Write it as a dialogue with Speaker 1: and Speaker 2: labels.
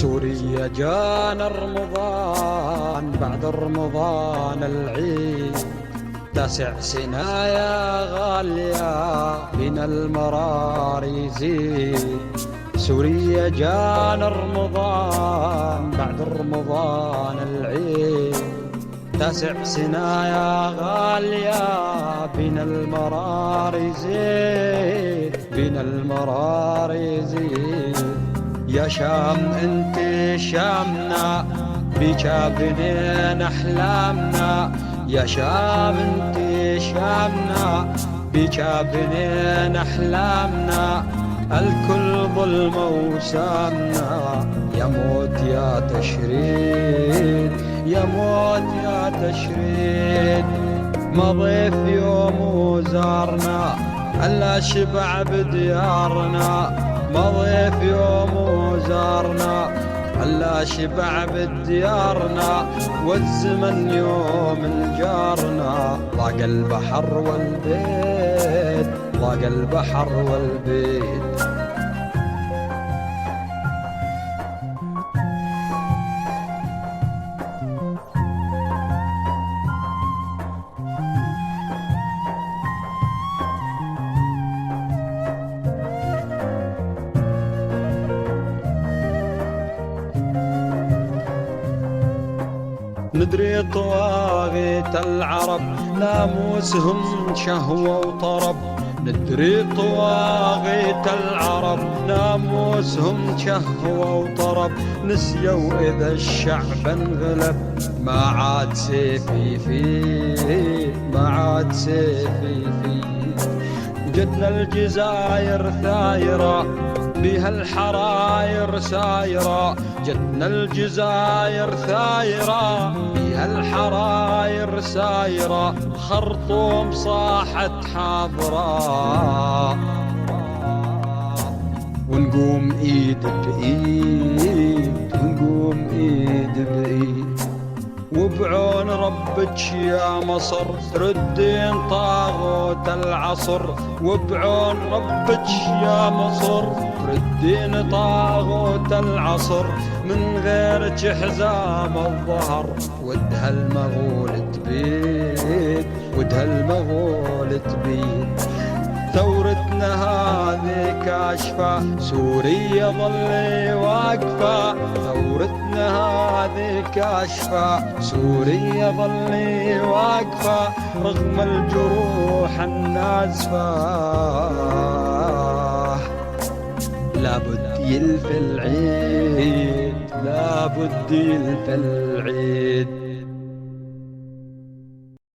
Speaker 1: سوريا جانا رمضان، بعد رمضان العيد، 9 سنة يا غالية بنا المرار يزيد. سوريا جانا رمضان، بعد رمضان العيد، 9 سنة يا غالية بنا المرار يزيد، بنا المرار يزيد. يا شام انت شامنا، بيك بنين احلامنا. يا شام انت شامنا، بيك بنين احلامنا. الكل ظلمة وسامنا، يا موت يا تشريد، يا موت يا تشريد. مضي في يوم وزارنا، الا شبع بديارنا. مضي في يوم وزارنا، الا شبع بديارنا. والزمن يوم الجارنا، ضاق البحر والبيت، ضاق البحر والبيت. ندري طواغيت العرب، ناموسهم شهوة وطرب. ندري طواغيت العرب، ناموسهم شهوة وطرب. نسيوا إذا الشعب انغلب، ما عاد سيفي فيه، ما عاد سيفي فيه. جدنا الجزاير ثايرة، بها الحراير سايرة. جدنا الجزاير ثايرة، بها الحراير سايرة. خرطوم صاحت حاضرة، ونقوم ايد بايد، ونقوم ايد بايد. وبعون ربك يا مصر، ردين طاغوت العصر. وبعون ربك يا مصر، ردين طاغوت العصر. من غيرك حزام الظهر، ودها المغول تبيد، ودها المغول تبيد. ثورتنا هذه كاشفة، سوريا ظلي واقفة. ثورتنا هذه كاشفة، سوريا ظلي واقفة. رغم الجروح النازفة، لابد يلفي العيد، لابد يلفي العيد.